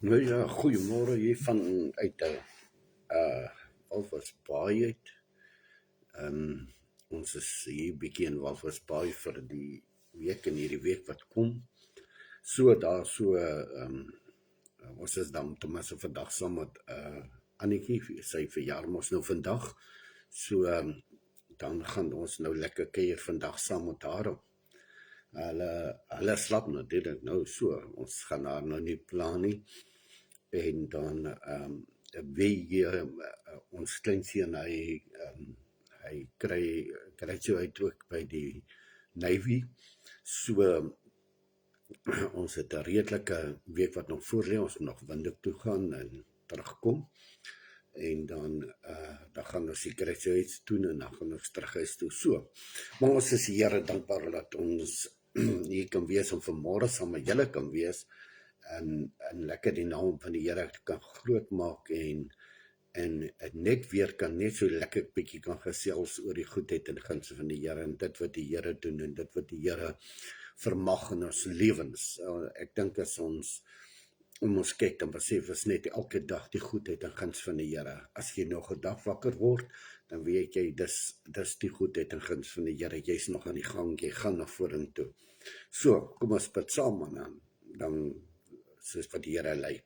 Nou ja, goeiemôre hier vanuit Walvis Baai uit. Ons is hier bietjie in Walvis Baai vir die week en hierdie week wat kom. Ons is dan ten minste vandag saam met Annetjie, sy verjaar mos nou vandag. Dan gaan ons nou lekker kuier vandag saam met haar. Hulle slap natuurlijk nou so, ons gaan haar nou nie plan nie. En dan ons kleinseun, hy graduate ook by die Navy. Ons het 'n redelike week wat nog voor lê. Ons moet nog Windhoek toe gaan en terugkom. En dan gaan ons die graduates doen en dan gaan ons terug huis toe. Maar ons is die Here dankbaar dat ons hier kan wees en vanmôre saam met julle kan wees en lekker die naam van die Here kan groot maak en net weer kan net so lekker bietjie kan gesels oor die goedheid en gunste van die Here en dit wat die Here doen en dit wat die Here vermag in ons lewens. Ek dink as ons kyk dan besef ons net elke dag die goedheid en guns van die Here. As jy nog 'n dag wakker word, dan weet jy dis die goedheid en guns van die Here. Jy's nog aan die gang, jy gaan nog vorentoe. Kom ons bid saam en dan soos wat die Here lei.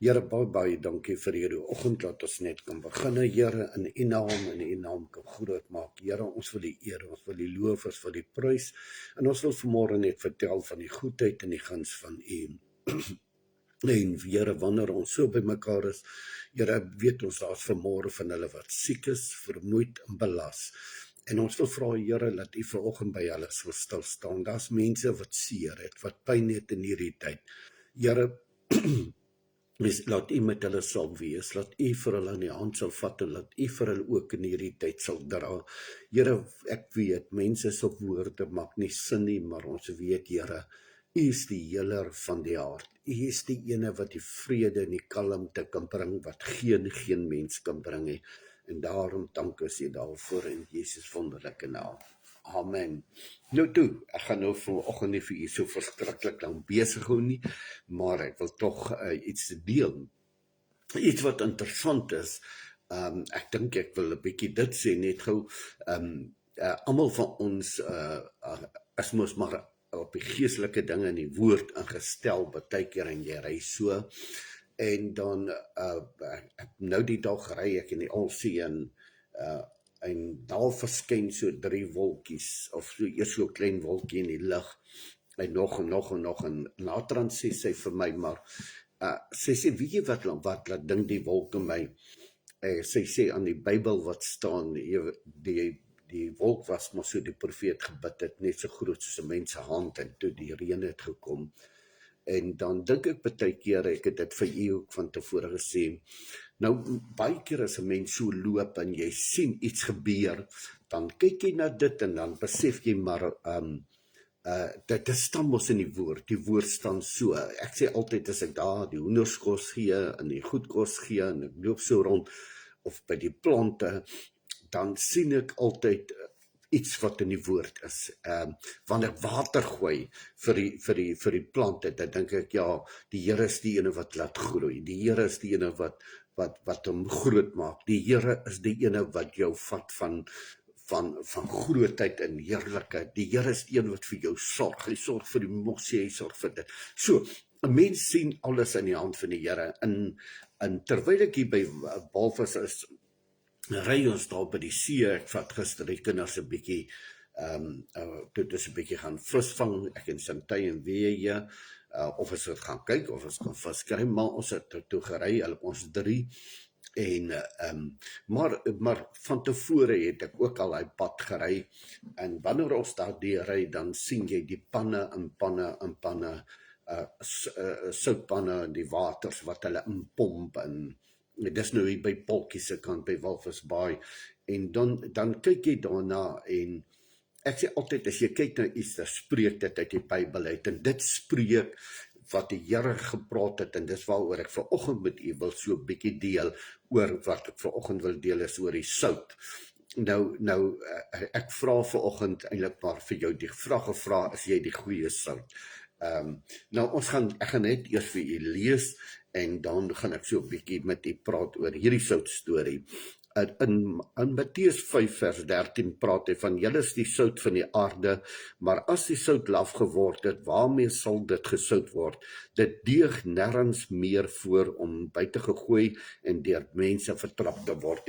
Here, baie dankie vir hierdie oggend, laat ons net kan begin, Here, in U naam kan groot maak. Here, ons wil die eer, ons wil die loof, ons wil die prys, en ons wil vanmôre net vertel van die goedheid en die guns van U. En Here, wanneer ons so by mekaar is, Here, weet ons daar's vanmôre van hulle wat siek is, vermoeid en belas. En ons wil vra, Here, dat U vanoggend by hulle sal stil staan. Daar's mense wat seer het, wat pyn het in hierdie tyd. Here, laat U met hulle sal wees, laat U vir hulle in die hand sal vat en laat U vir hulle ook in hierdie tyd sal dra. Here, ek weet, mense se woorde maak nie sin nie, maar ons weet, Here, U is die healer van die hart. U is die ene wat die vrede en die kalmte kan bring, wat geen mens kan bring nie. En daarom dank ons U daarvoor in Jesus wonderlike naam. Amen. Nou toe, ek gaan nou vanoggend nie vir U so verskriklik lank besig hou nie, maar ek wil tog iets deel. Iets wat interessant is, ek dink ek wil 'n bietjie dit sê net gou, almal van ons is mos maar op die geestelike dinge in die woord ingestel, baie keer en jy ry so, en dan nou die dag ry ek in die Olsie en daar verskyn so 3 wolkies, of so eers so 'n klein wolkie in die lug, en nog, en later aan sê sy vir my, maar sy sê, weet jy wat laat dink die wolk in my, sy sê aan die Bybel wat staan, die wolk was maar so die profeet gebid het, net so groot soos 'n mens se hand, en toe die reën het gekom. En dan dink ek baie keer, ek het dit vir u ook van tevore gesê, nou baie keer as 'n mens so loop en jy sien iets gebeur, dan kyk jy na dit en dan besef jy maar, dit staan mos in die woord staan so, ek sê altyd as ek daar die hoenders kos gee, en die goed kos gee, en ek loop so rond, of by die plante, dan sien ek altyd iets wat in die woord is. Wanneer ek water gooi vir die plante, dan dink ek, ja, die Here is die ene wat laat groei, die Here is die ene wat hom groot maak, die Here is die ene wat jou vat van grootheid en heerlikheid, die Here is die een wat vir jou sorg, hy sorg vir die mossie, hy sorg vir dit. So, 'n mens sien alles in die hand van die Here, en terwyl ek hier by Walvis is, ry ons daar by die see, ek vat gister die kinders 'n bietjie, toe is 'n bietjie gaan visvang, ek en Sintay en Weeë, of ons het gaan kyk, of ons gaan vis kry, maar ons het toe gery, ons 3, en maar van tevore het ek ook al hy pad gery, en wanneer ons daar deur ry, dan sien jy die panne, soutpanne, die waters wat hulle inpomp, en dis nou hier by Polkie se kant, by Walvis Baai, en dan kyk jy daarna, en ek sê altyd, as jy kyk na iets, dan spreek dit uit die Bybel uit, en dit spreek wat die Here gepraat het, en dis waaroor ek vanoggend met u wil so 'n bietjie deel, oor wat ek vanoggend wil deel is oor die sout. Nou, ek vra vanoggend eintlik maar vir jou die vraag gevra, is jy die goeie sout? Nou, ek gaan net eers vir u lees, en dan gaan ek so 'n bietjie met u praat oor hierdie sout storie. In Matteus 5 vers 13 praat hy van, julle is die sout van die aarde, maar as die sout laf geword het, waarmee sal dit gesout word? Dit deug nêrens meer voor om buite gegooi en deur mense vertrap te word.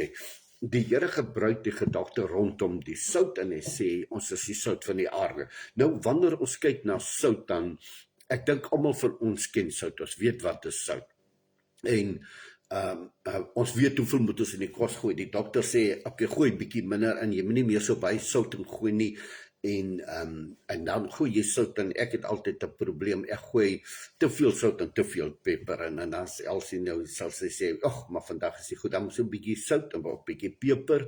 Die Here gebruik die gedagte rondom die sout, en hy sê, ons is die sout van die aarde. Nou, wanneer ons kyk na sout, dan, ek dink almal van ons ken sout, ons weet wat is sout. En ons weet hoeveel moet ons in die kos gooi. Die dokter sê, okay, gooi bietjie minder in, jy moet nie meer so baie sout in gooi nie, en dan gooi jy sout in. Ek het altyd 'n probleem, ek gooi te veel sout en te veel peper in, en dan Elsie nou sal sy sê, maar vandag is dit goed, dan moet so 'n bietjie sout en 'n bietjie peper,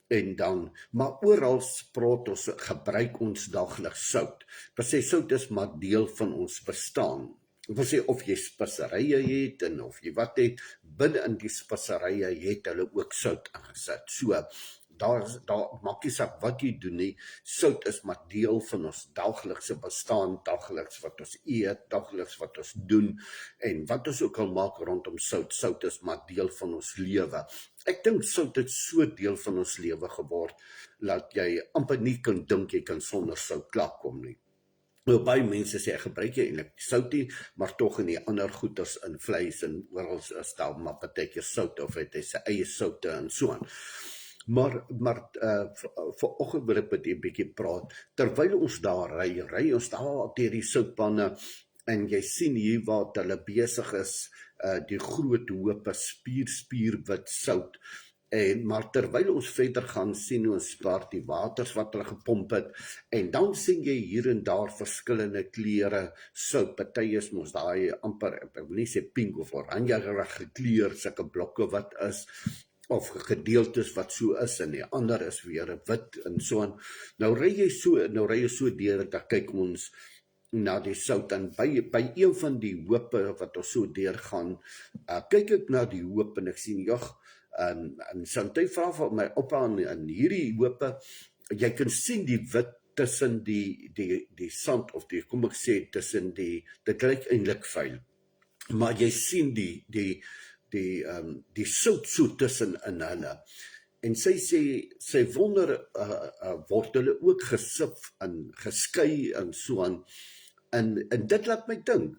en dan, maar oral praat ons, gebruik ons dagliks sout. Dat sê, sout is maar deel van ons bestaan. Ek wil sê, of jy speserye het, en of jy wat het, binne in die speserye het hulle ook sout ingesit. So, daar maak nie saak wat jy doen nie, sout is maar deel van ons daglikse bestaan, dagliks wat ons eet, dagliks wat ons doen, en wat ons ook al maak rondom sout, sout is maar deel van ons lewe. Ek dink sout het so deel van ons lewe geword, dat jy amper nie kan dink jy kan sonder sout klaarkom nie. Nou, baie mense sê, ek gebruik jy eintlik sout nie, maar tog in die ander goeders, in vleis, en oral is daar maar partykeer sout, of het hy sy eie soute, en so aan. Maar vanoggend wil ek met u 'n bietjie praat, terwyl ons daar ry ons daar deur die soutpanne, en jy sien hier wat hulle besig is, die groot hoope spierwit sout, maar terwyl ons verder gaan, sien ons waar die waters wat hulle gepomp het, en dan sien jy hier en daar verskillende kleure sout, party is mos daai amper, ek wil nie sê pink of oranje gekleur, sulke blokke wat is, of gedeeltes wat so is, en die ander is weer wit, en so aan. Nou ry jy so deur, dan kyk ons, na die sout, en by een van die hoope wat ons so deurgaan, kyk ek na die hoop en ek sien, en Santay vra vir my oupa in hierdie hoope, jy kan sien die wit tussen die sand, of kom ek sê, tussen dit lyk eintlik vuil, maar jy sien die sout so tussen in hulle. En sy sê, sy wonder, word hulle ook gesif en geskei en so aan. En dit laat my dink.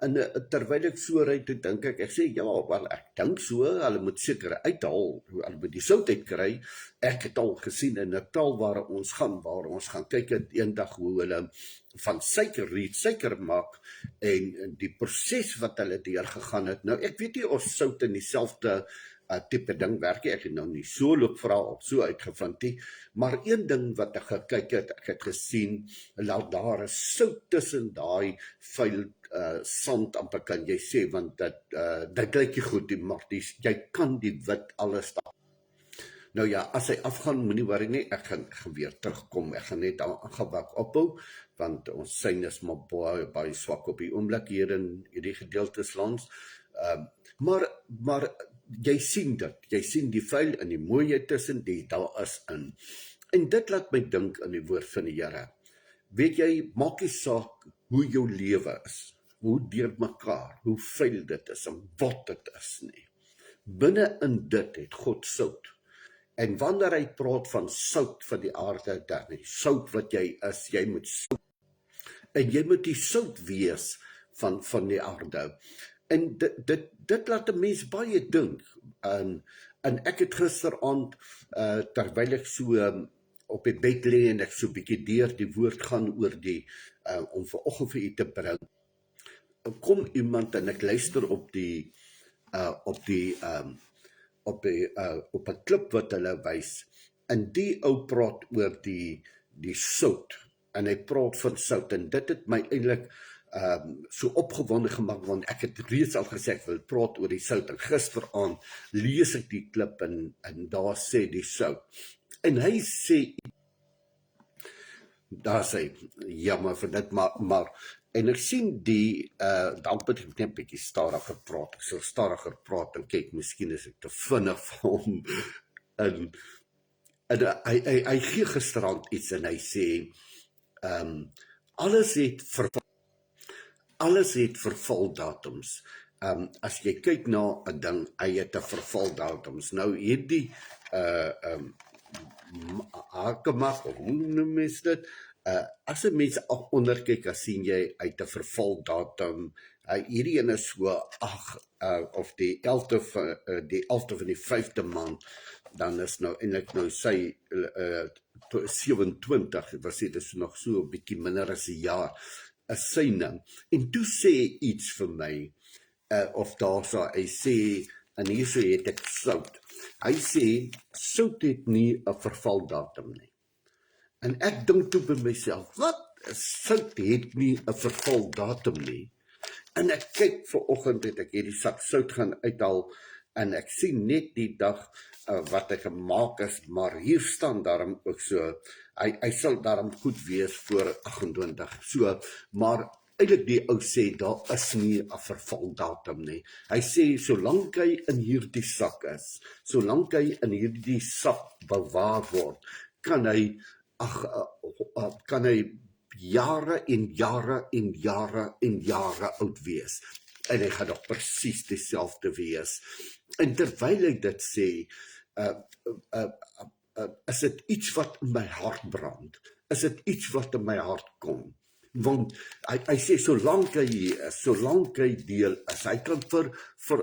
En terwyl ek so ry, toe dink ek sê, ja, wel, ek dink so, hulle moet seker uithaal, hulle moet die sout uitkry. Ek het al gesien in Natal waar ons gaan kyk het eendag hoe hulle van suikerriet suiker maak, en die proses wat hulle deurgegaan het. Nou, ek weet nie of sout in dieselfde tipe ding werk, ek het nou nie so loopvrae op so uitgevind nie, maar een ding wat ek gekyk het, ek het gesien, dat daar is sout tussen daai vuil sand, amper kan jy sê, want dit lyk nie goed, maar jy kan die wit alles daar. Nou ja, as hy afgaan, moenie worry nie, ek gaan weer terugkom, ek gaan net aangewak ophou, want ons sein is maar baie swak op die oomblik hier in hierdie gedeeltes lands, maar jy sien dit, jy sien die vuil en die mooiheid tussen die daar is in. En dit laat my dink aan die woord van die Here. Weet jy, maak nie saak hoe jou lewe is, hoe deurmekaar, hoe vuil dit is en wat dit is nie. Binne in dit het God sout. En wanneer hy praat van sout van die aarde, dan die sout wat jy is, jy moet sout. En jy moet die sout wees van die aarde. En dit laat 'n mens baie dink. En ek het gisteraand, terwyl ek so op die bed lê en ek so 'n bietjie deur die woord gaan oor om vanoggend vir u te bring, kom iemand en ek luister op 'n klip wat hulle wys, en die ou praat oor die sout, en hy praat van sout, en dit het my eintlik so opgewonde gemaak, want ek het reeds al gesê ek wil praat oor die sout, en gisteraand lees ek die klip en daar sê die sout, en hy sê, daar sê, jammer vir dit, maar en ek sien dan moet ek net 'n bietjie stadiger praat, ek sal stadiger praat en kyk, miskien is ek te vinnig vir hom, en hy gee gisterand iets, en hy sê, alles het vervaldatums. As jy kyk na 'n ding, hy het 'n vervaldatums. Nou hierdie hakemak, hoe noem mens dit? As 'n mens onderkyk, as sien jy uit 'n vervaldatum, hierdie een is so of die 11de van die 5de maand, dan is nou eintlik nou sy 27, was dit is nog so 'n bietjie minder as 'n jaar, is syne. En toe sê iets vir my, of daarso, hy sê, en hierso het ek sout. Hy sê, sout het nie 'n vervaldatum nie. En ek dink toe by myself, wat? Sout het nie 'n vervaldatum nie. En ek kyk vanoggend het ek hierdie sak sout gaan uithaal, en ek sien net die dag wat ek gemaak is, maar hier staan daarom ook so, hy sal daarom goed wees voor 28, so, maar eintlik die ou sê, daar is nie 'n vervaldatum nie. Hy sê, solank hy in hierdie sak is, solank hy in hierdie sak bewaar word, kan hy jare en jare en jare en jare oud wees, en hy gaan nog presies dieselfde wees. En terwyl hy dit sê, is dit iets wat in my hart brand, is dit iets wat in my hart kom, want hy sê, solank hy hier is, solank hy deel is, hy kan vir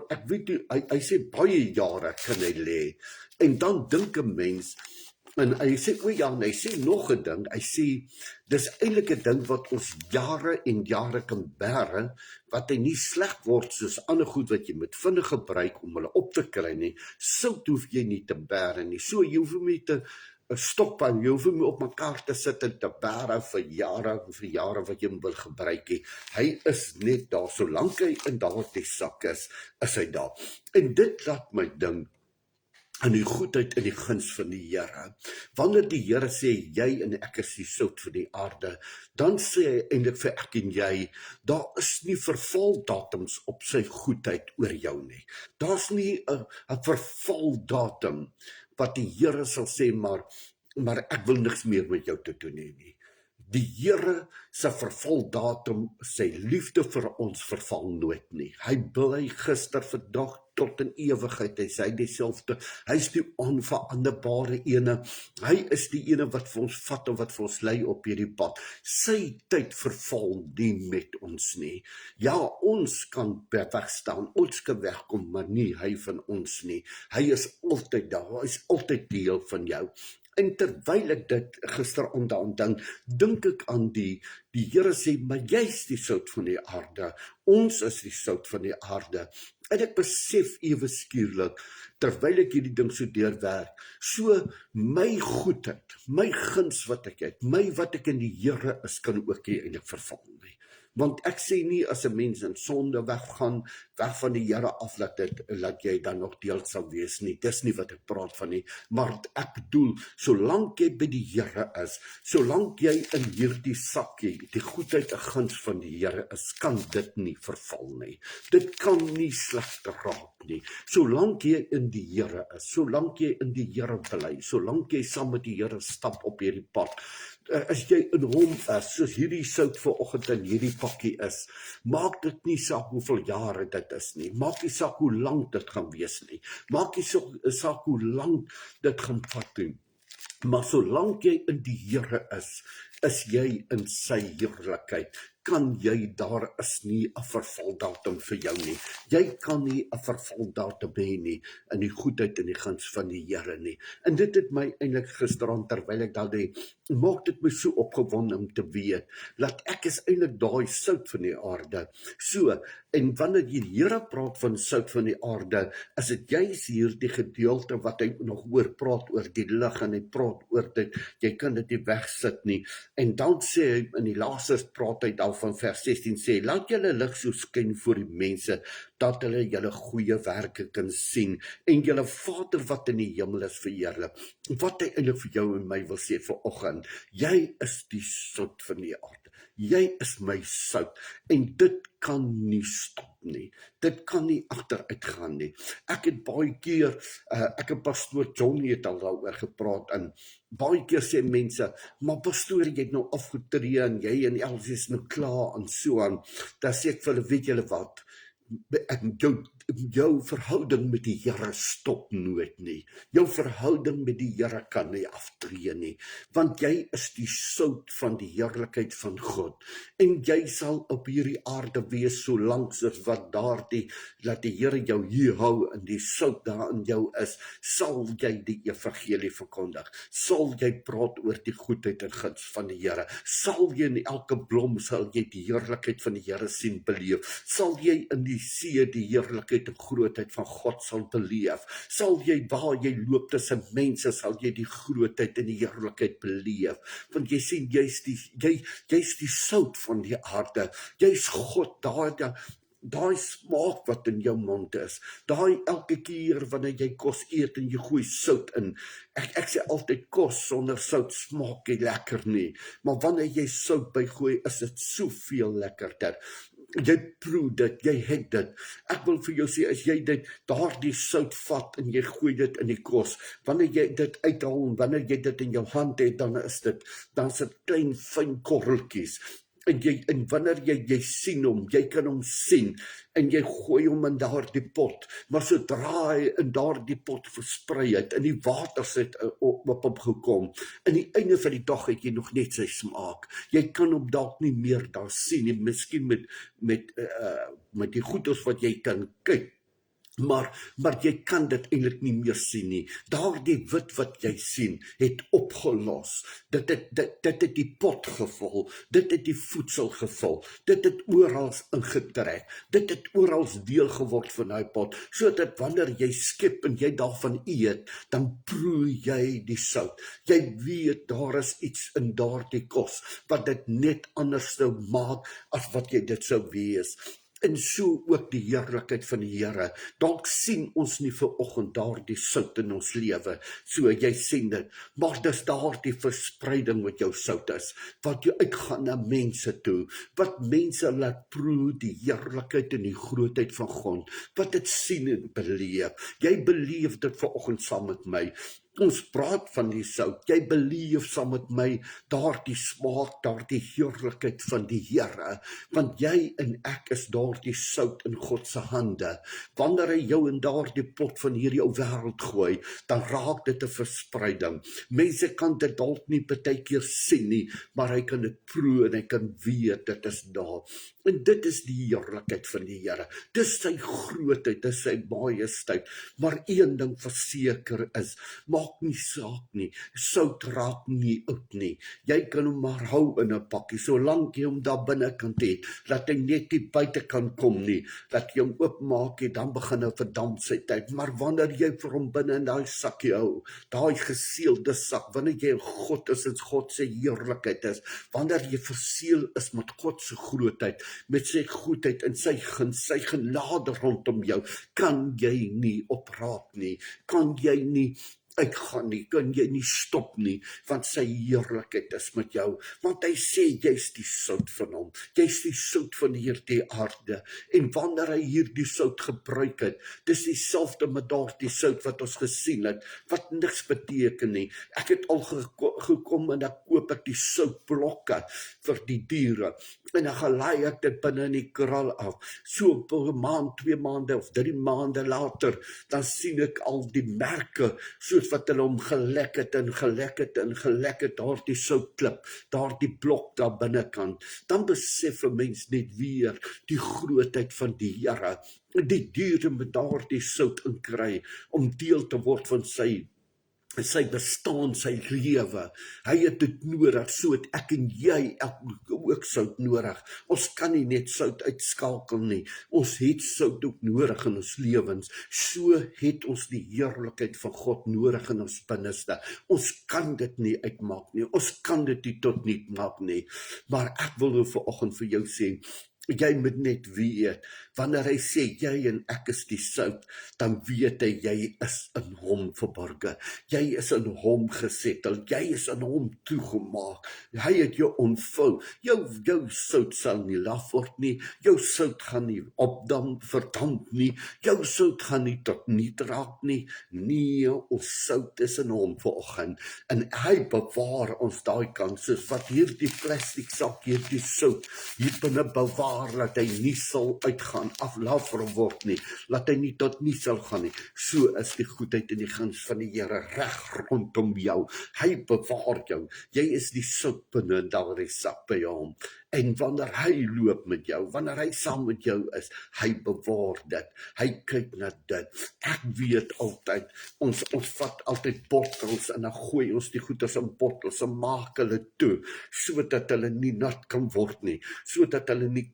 ek weet nie, hy sê baie jare kan hy lê, en dan dink 'n mens, en hy sê, en hy sê nog 'n ding, hy sê, dis eintlik 'n ding wat ons jare en jare kan bære, wat hy nie sleg word soos ander goed wat jy moet vinnig gebruik om hulle op te kry nie. Sout hoef jy nie te bære nie, so jy hoef hom nie te stop en jy hoef hom op mekaar te sit en te bære vir jare wat jy hom wil gebruik nie. Hy is net daar, solank hy in daardie sak is hy daar. En dit laat my dink, aan die goedheid en die guns van die Here. Wanneer die Here sê, jy en ek is die sout van die aarde, dan sê hy eintlik vir ek en jy, daar is nie vervaldatums op sy goedheid oor jou nie. Daar's nie 'n vervaldatum wat die Here sal sê, maar ek wil niks meer met jou te doen hê nie. Die Here se vervaldatum, sy liefde vir ons verval nooit nie. Hy bly gister, vandag tot in ewigheid. Hy sê dieselfde. Hy is die onveranderbare ene. Hy is die ene wat vir ons vat en wat vir ons lei op hierdie pad. Sy tyd verval nie met ons nie. Ja, ons kan wegstaan, ons kan wegkom, maar nie hy van ons nie. Hy is altyd daar, hy is altyd deel van jou. En terwyl ek dit gisteraand aan dink ek aan die Here sê, maar jy is die sout van die aarde, ons is die sout van die aarde. En ek besef ewe skielik, terwyl ek hierdie ding so deurwerk, so my goedheid, my guns wat ek het, wat ek in die Here is, kan ook nie eintlik verval nie. Want ek sê nie as 'n mens in sonde weggaan, weg van die Here af, laat jy dan nog deel sal wees nie. Dis nie wat ek praat van nie, maar ek bedoel, solank jy by die Here is, solank jy in hierdie sakkie, die goedheid en guns van die Here is, kan dit nie verval nie. Dit kan nie slegter raak nie. Solank jy in die Here is, solank jy in die Here bly, solank jy saam met die Here stap op hierdie pad, as jy in hom is, soos hierdie sout vanoggend in hierdie pakkie is, maak dit nie saak hoeveel jare dit is nie, maak nie saak hoe lank dit gaan wees nie, maak nie saak hoe lank dit gaan vat nie, maar solank jy in die Here is jy in sy heerlikheid. Kan jy, daar is nie 'n vervaldatum vir jou nie. Jy kan nie 'n vervaldatum hê nie in die goedheid en die guns van die Here nie. En dit het my eintlik gisteraan, terwyl ek daar maak dit my so opgewonde om te weet, dat ek is eintlik daai sout van die aarde. So, en wanneer die Here praat van sout van die aarde, is dit juis hier die gedeelte wat hy nog oor praat, oor die lig, en hy praat oor dit, jy kan dit nie wegsit nie. En dan sê hy, in die laaste praat hy dan van vers 16 sê, laat julle lig so skyn voor die mense, dat hulle julle goeie werke kan sien, en julle Vader wat in die hemel is verheerlik. Wat hy eintlik vir jou en my wil sê vanoggend, jy is die sout van die aarde, jy is my sout, en dit kan nie stop nie, dit kan nie agteruit gaan nie. Ek het baie keer, ek en pastoor Johnny het al daaroor gepraat, en baie keer sê mense, maar pastoor, jy het nou afgetree, en jy en Elsie is nou klaar, en so aan. Dan sê ek vir hulle, weet julle wat, jou verhouding met die Here stop nooit nie. Jou verhouding met die Here kan nie aftree nie, want jy is die sout van die heerlikheid van God, en jy sal op hierdie aarde wees, solank as wat laat die Here jou hier hou, en die sout daar in jou is, sal jy die evangelie verkondig, sal jy praat oor die goedheid en guns van die Here, sal jy in elke blom, sal jy die heerlikheid van die Here sien beleef, sal jy in die see die heerlikheid en grootheid van God sal beleef, sal jy waar jy loop tussen mense, sal jy die grootheid en die heerlikheid beleef, want jy sien, jy's die sout van die aarde, jy's God, daai smaak wat in jou mond is, daai elke keer wanneer jy kos eet en jy gooi sout in, ek sê altyd, kos sonder sout smaak nie lekker nie, maar wanneer jy sout bygooi, is dit soveel lekkerder. Jy proe dit, jy het dit. Ek wil vir jou sê, as jy daardie sout vat en jy gooi dit in die kos, wanneer jy dit uithaal en wanneer jy dit in jou hand het, dan is dit klein fyn korreltjies. En wanneer jy sien hom, jy kan hom sien, en jy gooi hom in daardie pot, maar sodra hy in daardie pot versprei het, en die waters het op hom gekom, in die einde van die dag het jy nog net sy smaak, jy kan hom dalk nie meer daar sien, nie, miskien met die goeders wat jy kan kyk, maar jy kan dit eintlik nie meer sien nie. Daardie wit wat jy sien, het opgelos. Dit het die pot gevul, dit het die voedsel gevul, dit het oral ingetrek, dit het oral deel geword van die pot, sodat wanneer jy skep en jy daarvan eet, dan proe jy die sout. Jy weet, daar is iets in daardie kos, wat dit net anders sou maak, as wat jy dit sou wees. en so ook die heerlikheid van die Here. Dalk sien ons nie vir oggend daardie sout in ons lewe, so jy sien dit, maar dis daardie verspreiding wat jou sout is, wat jy uitgaan na mense toe, wat mense laat proe die heerlikheid en die grootheid van God, wat dit sien en beleef. Jy beleef dit vanoggend saam met my. Ons praat van die sout, jy beleef saam met my daardie smaak, daardie heerlikheid van die Here, want jy en ek is daardie sout in God se hande. Wanneer hy jou in daardie pot van hierdie ou wêreld gooi, dan raak dit 'n verspreiding. Mense kan dit dalk nie baie keer sien nie, maar hy kan dit proe en hy kan weet dit is daar. En dit is die heerlikheid van die Here. Dis sy grootheid, dis sy majesteit. Maar een ding verseker is, maak nie saak nie, sout raak nie oud nie. Jy kan hom maar hou in 'n pakkie, solank jy hom daar binnekant het, dat hy net nie buitekant kom nie, dat jy hom oopmaak, dan begin hy verdamp sy tyd. Maar wanneer jy vir hom binne in daai sakkie hou, daai geseelde sak, wanneer jy God is en God se heerlikheid is, wanneer jy verseël is met God se grootheid, met sy goedheid en sy genade rondom jou, kan jy nie opraak nie, kan jy nie uitgaan nie, kan jy nie stop nie, want sy heerlikheid is met jou, want hy sê, jy's die sout van hom, jy's die sout van hierdie aarde, en wanneer hy hierdie sout gebruik het, dis dieselfde met daardie sout wat ons gesien het, wat niks beteken nie. Ek het al gekom en ek koop ek die soutblokke vir die diere, en dan gelaai ek dit binne in die kraal af, so op 'n maand, 2 maande of 3 maande later, dan sien ek al die merke, soos wat hulle hom gelek het, daardie soutklip, daardie blok daar binnekant, dan besef 'n mens net weer die grootheid van die Here, die diere met daardie sout inkry, om deel te word van sy bestaan, sy lewe. Hy het dit nodig, so het ek en jy ook sout nodig. Ons kan nie net sout uitskakel nie. Ons het sout ook nodig in ons lewens. So het ons die heerlikheid van God nodig in ons binneste. Ons kan dit nie uitmaak nie. Ons kan dit nie tot niet maak nie. Maar ek wil nou vanoggend vir jou sê, jy moet net weet, wanneer hy sê, jy en ek is die sout, dan weet hy, jy is in hom verborge. Jy is in hom gesettel, jy is in hom toegemaak. Hy het jou ontvou. Jou sout sal nie laf word nie, jou sout gaan nie verdamp nie, jou sout gaan nie tot niet raak nie. Nee, ons sout is in hom vanoggend, en hy bewaar ons daai kant, soos wat hierdie plastiek sak, hierdie sout, hier binne bewaar, dat hy nie sal uitgaan, aflaf word nie, laat hy nie tot nie sal gaan nie. So is die goedheid en die guns van die Here reg rondom jou. Hy bewaar jou. Jy is die sout binne in daardie sak by hom. En wanneer hy loop met jou, wanneer hy saam met jou is, hy bewaar dit. Hy kyk na dit. Ek weet altyd, ons vat altyd bottels en dan gooi ons die goeders in bottels en maak hulle toe, sodat hulle nie nat kan word nie, sodat hulle nie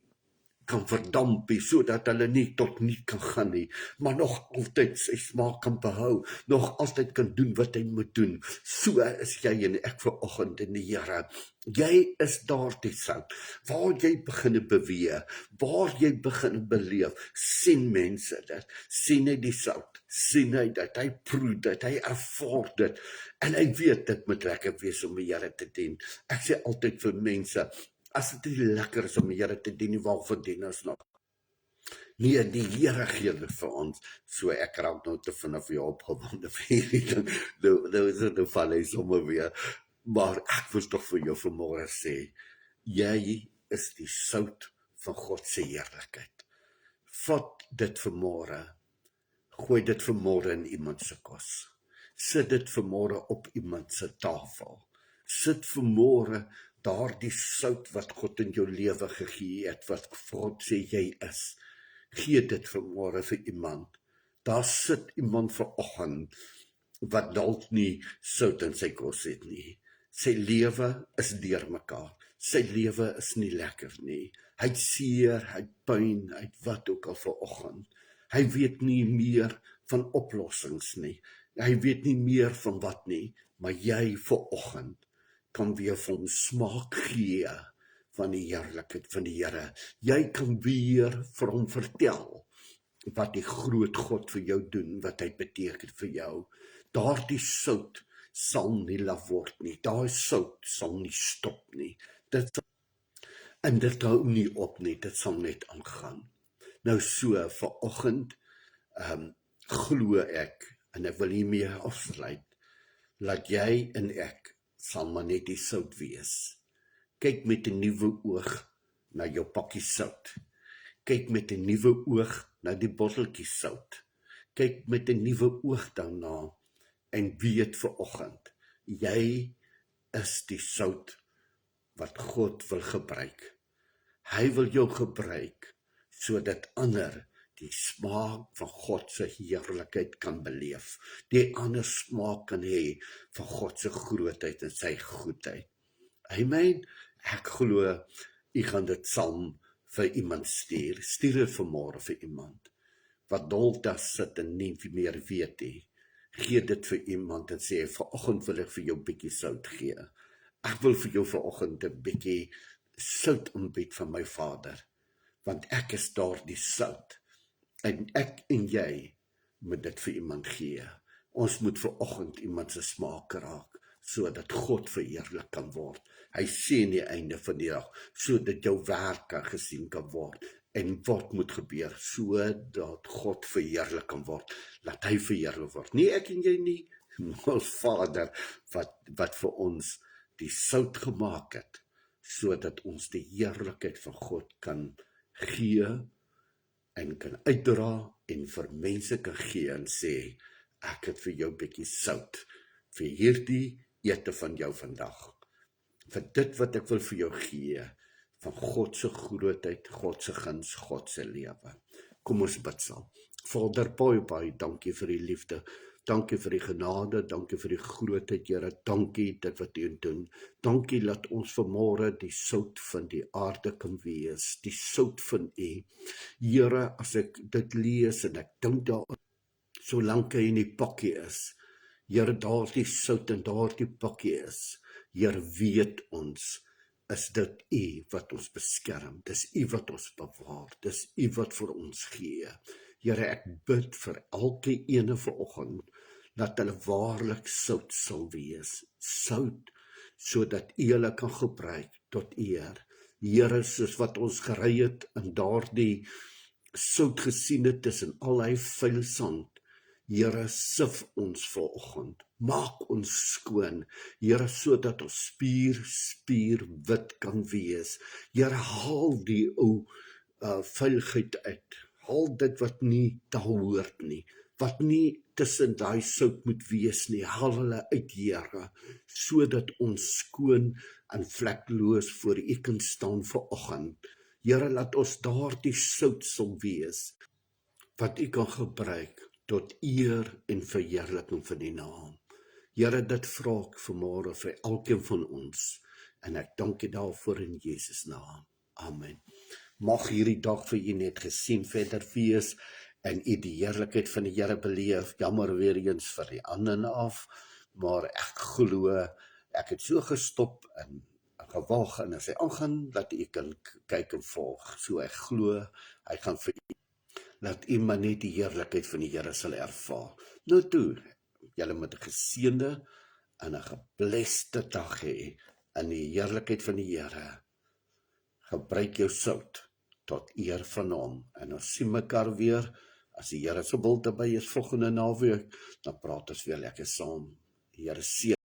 kan verdamp, sodat hulle nie tot niet kan gaan nie, maar nog altyd sy smaak kan behou, nog altyd kan doen wat hy moet doen. So is jy en ek vanoggend in die Here. Jy is daardie sout, waar jy begin beweeg, waar jy begin beleef, sien mense dit, sien hy die sout, sien hy dit, hy proe dit, hy ervaar dit, en hy weet dit moet lekker wees om die Here te dien. Ek sê altyd vir mense, as dit nie lekker is om die Here te dien, waarvoor dien ons nog? Nee, die Here gee dit vir ons. So ek raak nou te vinnig vir jou opgewonde vir hierdie ding. Nou val hy sommer weer. Maar ek wil tog vir jou vanmôre sê, jy is die sout van God se heerlikheid. Vat dit vanmôre, gooi dit vanmôre in iemand se kos. Sit dit vanmôre op iemand se tafel. Sit vanmôre daardie sout wat God in jou lewe gegee het, wat God sê jy is. Gee dit vanmôre vir iemand. Daar sit iemand vanoggend wat dalk nie sout in sy kos het nie. Sy lewe is deurmekaar. Sy lewe is nie lekker nie. Hy het seer, hy het pyn, hy het wat ook al vanoggend. Hy weet nie meer van oplossings nie. Hy weet nie meer van wat nie, maar jy vanoggend kan weer vir hom smaak gee van die heerlikheid van die Here. Jy kan weer vir hom vertel wat die groot God vir jou doen, wat hy beteken vir jou. Daardie sout sal nie laf word nie. Daai sout sal nie stop nie. En dit hou nie op nie, dit sal net aangaan. Nou so, vanoggend glo ek, en ek wil hiermee afsluit, dat jy en ek sal maar net die sout wees. Kyk met 'n nuwe oog na jou pakkie sout. Kyk met 'n nuwe oog na die botteltjie sout. Kyk met 'n nuwe oog daarna en weet vanoggend, jy is die sout wat God wil gebruik. Hy wil jou gebruik sodat ander die smaak van God se heerlikheid kan beleef. Die ander smaak kan hê van God se grootheid en sy goedheid. Amen. Ek glo, u gaan dit saam vir iemand stuur. Stuur dit vanmôre vir iemand wat dalk sit en nie meer weet nie. Gee dit vir iemand en sê, vanoggend wil ek vir jou 'n bietjie sout gee. Ek wil vir jou vanoggend 'n bietjie sout aanbied van my Vader, want ek is daardie sout. En ek en jy moet dit vir iemand gee. Ons moet vanoggend iemand se smaak raak, sodat God verheerlik kan word. Hy sê aan die einde van die dag, sodat jou werk kan gesien kan word. En wat moet gebeur, sodat God verheerlik kan word, laat hy verheerlik word. Nie ek en jy nie, maar ons Vader, wat vir ons die sout gemaak het, sodat ons die heerlikheid van God kan gee, en kan uitdra, en vir mense kan gee, en sê, ek het vir jou 'n bietjie sout, vir hierdie ete van jou vandag, vir dit wat ek wil vir jou gee, van God se grootheid, God se guns, God se lewe. Kom ons bid saam. Vader, baie dankie vir die liefde, dankie vir die genade, dankie vir die grootheid, Here, dankie dit wat u doen. Dankie dat ons vanmôre die sout van die aarde kan wees, die sout van u. Here, as ek dit lees en ek dink daaroor, solank hy in die pakkie is, Here, daardie sout en daardie pakkie is, Here, weet ons, is dit u wat ons beskerm, dis u wat ons bewaar, dis u wat vir ons gee. Here, ek bid vir elke ene vanoggend, dat hulle waarlik sout sal wees, sout, sodat u hulle kan gebruik tot eer. Here, soos wat ons gery het en daardie sout gesien het tussen al hy vuil sand, Here, sif ons vanoggend, maak ons skoon, Here, sodat ons spier wit kan wees. Here, haal die ou vuiligheid uit, haal dit wat nie te hoort nie, wat nie tussen daai sout moet wees nie, haal hulle uit, Here, sodat ons skoon en vlekloos voor u kan staan vanoggend. Here, laat ons daardie sout sal wees, wat u kan gebruik tot eer en verheerliking van die naam. Here, dit vra ek vanmôre vir elkeen van ons, en ek dank u daarvoor in Jesus naam. Amen. Mag hierdie dag vir u net gesien verder wees, en u die heerlikheid van die Here beleef. Jammer weer eens vir die ander af, maar ek glo, ek het so gestop en gewag, en as hy aangaan, dat u kan kyk en volg. So ek glo, hy gaan vir u, dat u maar net die heerlikheid van die Here sal ervaar. Nou toe, julle moet 'n geseënde en 'n gebleste dag hê in die heerlikheid van die Here. Gebruik jou sout tot eer van hom. En ons sien mekaar weer, as die Here se wil dabei is volgende naweek, dan praat ons weer lekker saam. Die Here seën.